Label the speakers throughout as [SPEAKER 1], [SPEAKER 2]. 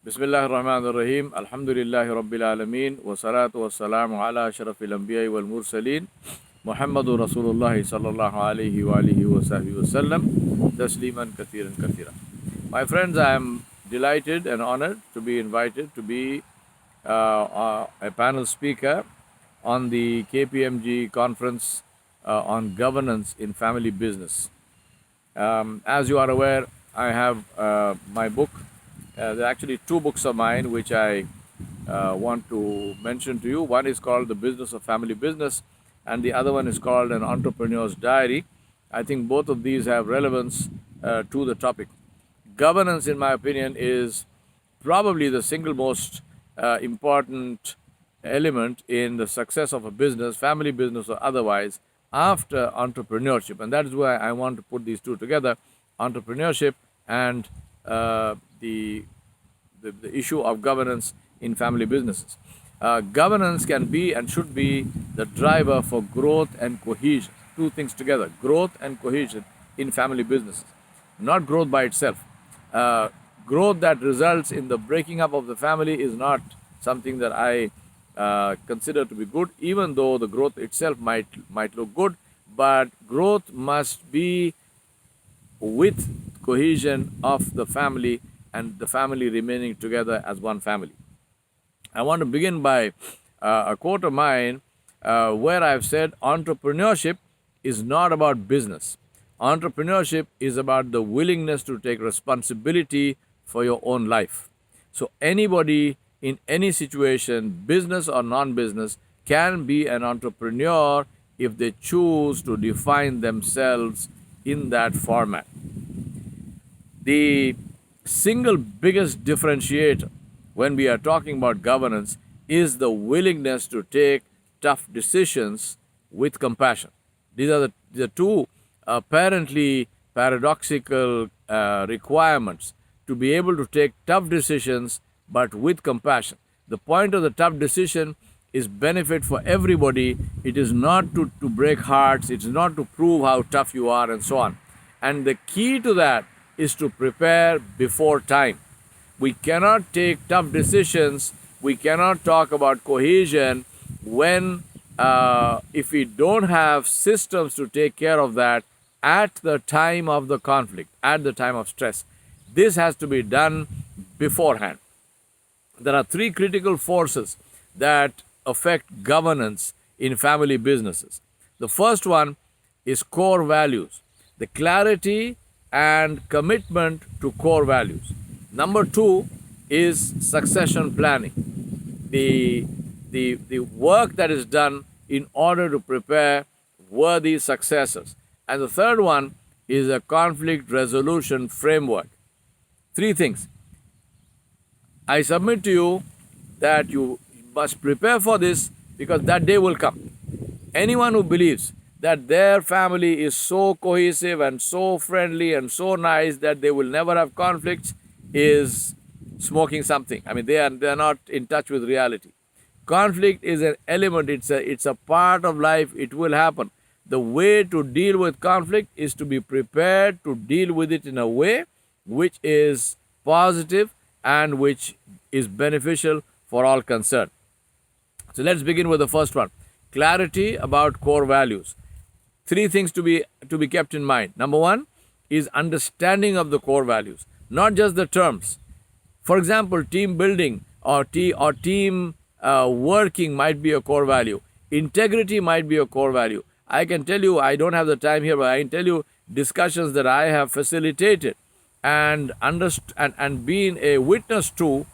[SPEAKER 1] Bismillah ar-Rahman ar-Rahim. Alhamdulillahi Rabbil Alameen. Wa salatu wa salamu ala ashrafil anbiya wal mursaleen. Muhammadur Rasulullah sallallahu alayhi wa alihi wa sahbihi wa sallam. Tasliman kathiran kathira. My friends, I am delighted and honored to be invited to be a panel speaker on the KPMG conference on governance in family business. As you are aware, I have my book. There are actually two books of mine which I want to mention to you. One is called The Business of Family Business, and the other one is called An Entrepreneur's Diary. I think both of these have relevance to the topic. Governance, in my opinion, is probably the single most important element in the success of a business, family business or otherwise, after entrepreneurship. And that is why I want to put these two together, entrepreneurship and the issue of governance in family businesses. Governance can be and should be the driver for growth and cohesion. Two things together, growth and cohesion in family businesses. Not growth by itself. Growth that results in the breaking up of the family is not something that I consider to be good, even though the growth itself might look good, but growth must be with cohesion of the family and the family remaining together as one family. I want to begin by a quote of mine where I've said entrepreneurship is not about business. Entrepreneurship is about the willingness to take responsibility for your own life. So anybody in any situation, business or non-business, can be an entrepreneur if they choose to define themselves in that format. The single biggest differentiator when we are talking about governance is the willingness to take tough decisions with compassion. These are the two apparently paradoxical requirements to be able to take tough decisions but with compassion. The point of the tough decision is benefit for everybody. It is not to break hearts, it's not to prove how tough you are and so on. And the key to that is to prepare before time. We cannot take tough decisions, we cannot talk about cohesion when if we don't have systems to take care of that at the time of the conflict, at the time of stress. This has to be done beforehand. There are three critical forces that affect governance in family businesses. The first one is core values, the clarity and commitment to core values. Number two is succession planning, the work that is done in order to prepare worthy successors. And the third one is a conflict resolution framework. Three things. I submit to you that you must prepare for this because that day will come. Anyone who believes that their family is so cohesive and so friendly and so nice that they will never have conflicts is smoking something. I mean, they are not in touch with reality. Conflict is an element, it's a part of life, it will happen. The way to deal with conflict is to be prepared to deal with it in a way which is positive and which is beneficial for all concerned. So let's begin with the first one. Clarity about core values. Three things to be kept in mind. Number one is understanding of the core values, not just the terms. For example, team building or team working might be a core value. Integrity might be a core value. I can tell you, I don't have the time here, but I can tell you discussions that I have facilitated and been a witness to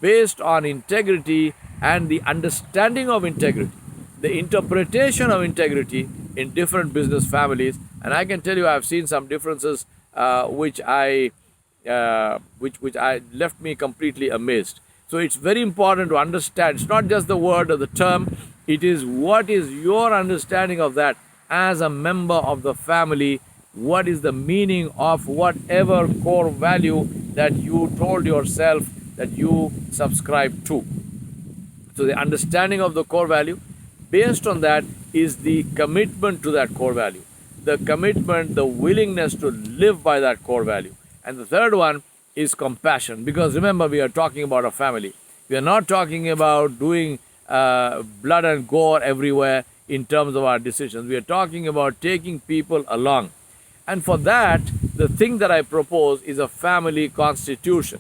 [SPEAKER 1] based on integrity and the understanding of integrity, the interpretation of integrity in different business families. And I can tell you, I've seen some differences which left me completely amazed. So it's very important to understand. It's not just the word or the term. It is what is your understanding of that as a member of the family. What is the meaning of whatever core value that you told yourself that you subscribe to? So the understanding of the core value, based on that is the commitment to that core value. The commitment, the willingness to live by that core value. And the third one is compassion. Because remember, we are talking about a family. We are not talking about doing blood and gore everywhere in terms of our decisions. We are talking about taking people along. And for that, the thing that I propose is a family constitution.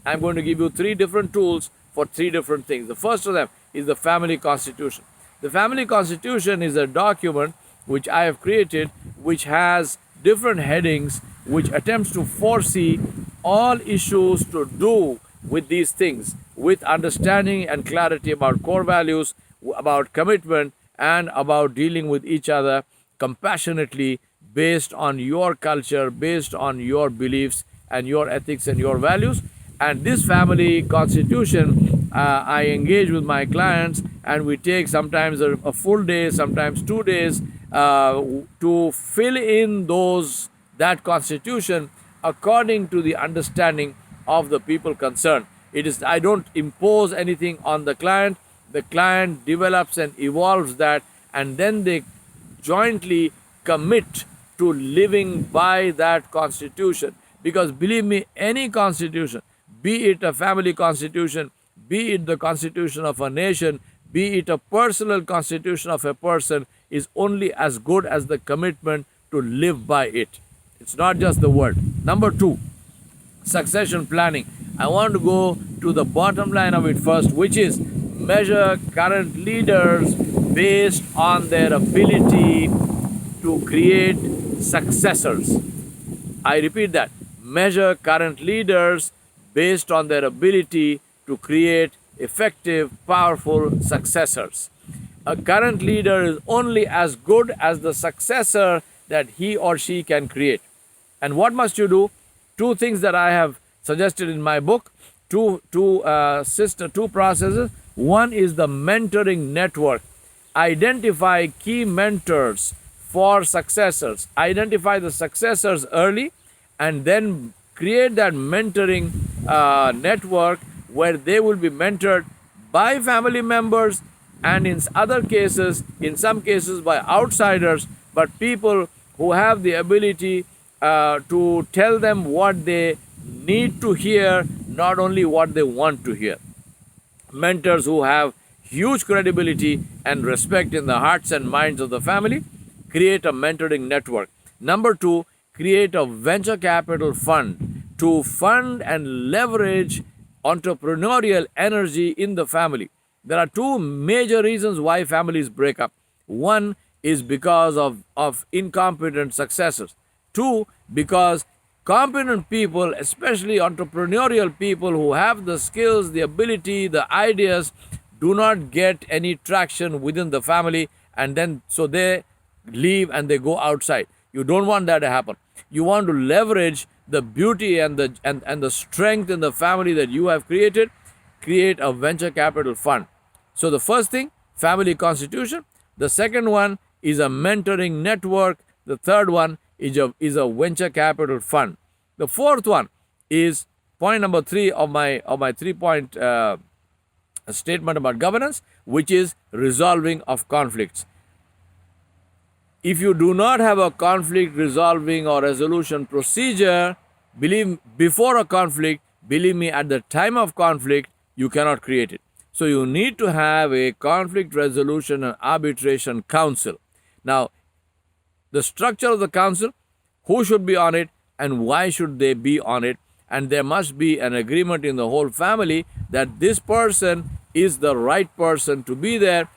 [SPEAKER 1] I'm going to give you 3 different tools for 3 different things. The first of them is the family constitution. The family constitution is a document which I have created, which has different headings, which attempts to foresee all issues to do with these things, with understanding and clarity about core values, about commitment, and about dealing with each other compassionately based on your culture, based on your beliefs and your ethics and your values. And this family constitution, I engage with my clients, and we take sometimes a full day, sometimes 2 days, to fill in that constitution according to the understanding of the people concerned. I don't impose anything on the client. The client develops and evolves that, and then they jointly commit to living by that constitution. Because believe me, any constitution, be it a family constitution, be it the constitution of a nation, be it a personal constitution of a person, is only as good as the commitment to live by it. It's not just the word. Number 2, succession planning. I want to go to the bottom line of it first, which is measure current leaders based on their ability to create successors. I repeat that. Measure current leaders based on their ability to create effective, powerful successors. A current leader is only as good as the successor that he or she can create. And what must you do? 2 things that I have suggested in my book, two processes. One is the mentoring network. Identify key mentors for successors. Identify the successors early, and then create that mentoring network where they will be mentored by family members, and in some cases by outsiders, but people who have the ability to tell them what they need to hear, not only what they want to hear. Mentors who have huge credibility and respect in the hearts and minds of the family. Create a mentoring network. Number 2, create a venture capital fund to fund and leverage entrepreneurial energy in the family. There are 2 major reasons why families break up. One is because of incompetent successors. 2, because competent people, especially entrepreneurial people who have the skills, the ability, the ideas, do not get any traction within the family, and then so they leave and they go outside. You don't want that to happen. You want to leverage the beauty and the strength in the family that you have created. Create a venture capital fund. So the first thing, family constitution. The second one is a mentoring network. The third one is a venture capital fund. The fourth one is point number 3 of my 3-point statement about governance, which is resolving of conflicts. If you do not have a conflict resolving or resolution procedure, before a conflict, believe me, at the time of conflict, you cannot create it. So you need to have a conflict resolution and arbitration council. Now, the structure of the council, who should be on it and why should they be on it, and there must be an agreement in the whole family that this person is the right person to be there.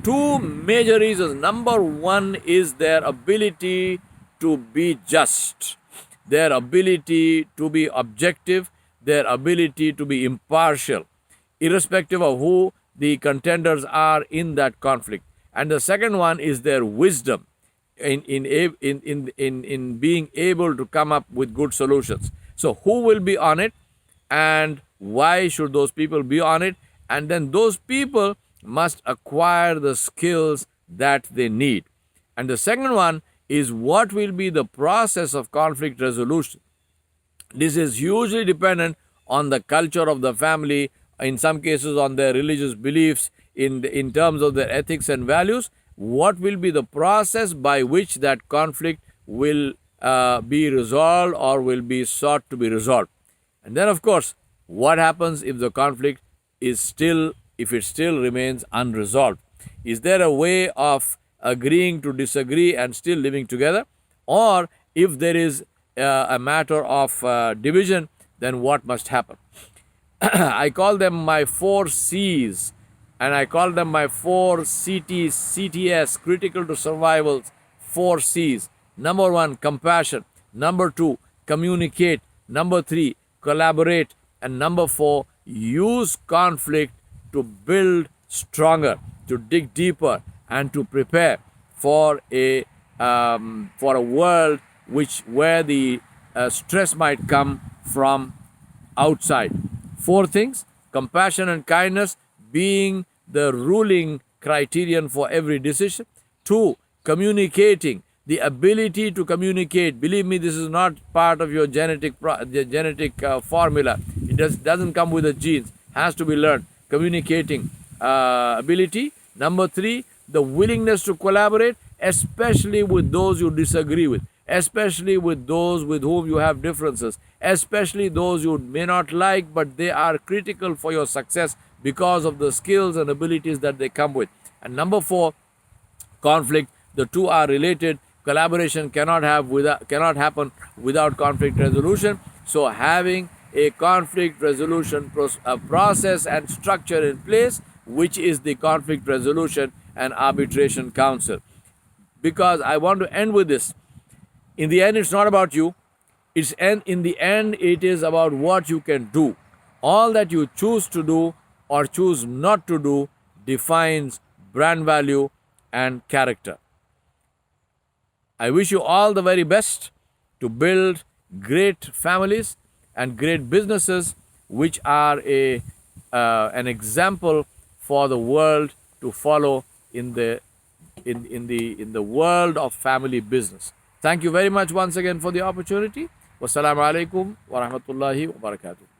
[SPEAKER 1] 2 major reasons. Number 1 is their ability to be just, their ability to be objective, their ability to be impartial, irrespective of who the contenders are in that conflict. And the second one is their wisdom in being able to come up with good solutions. So who will be on it, and why should those people be on it? And then those people must acquire the skills that they need. And the second one is what will be the process of conflict resolution. This is hugely dependent on the culture of the family, in some cases on their religious beliefs, in terms of their ethics and values. What will be the process by which that conflict will be resolved or will be sought to be resolved? And then, of course, what happens if the conflict is still, if it still remains unresolved? Is there a way of agreeing to disagree and still living together? Or if there is a matter of division, then what must happen? I call them my 4 C's, and I call them my 4 CTS, critical to survival 4 C's. Number 1, compassion. Number 2, communicate. Number 3, collaborate. And number 4, use conflict to build stronger, to dig deeper, and to prepare for a world where the stress might come from outside. 4 things: compassion and kindness being the ruling criterion for every decision. 2, communicating, the ability to communicate. Believe me, this is not part of your genetic formula. It doesn't come with the genes. Has to be learned. Communicating ability. Number 3, the willingness to collaborate, especially with those you disagree with, especially with those with whom you have differences, especially those you may not like, but they are critical for your success because of the skills and abilities that they come with. And number 4, conflict. The two are related. Collaboration cannot happen without conflict resolution. So having a conflict resolution process and structure in place, which is the conflict resolution and arbitration council. Because I want to end with this. In the end, it's not about you. In the end, it is about what you can do. All that you choose to do or choose not to do defines brand value and character. I wish you all the very best to build great families and great businesses, which are an example for the world to follow in the world of family business. Thank you very much once again for the opportunity. Wassalamu alaikum wa rahmatullahi wa barakatuh.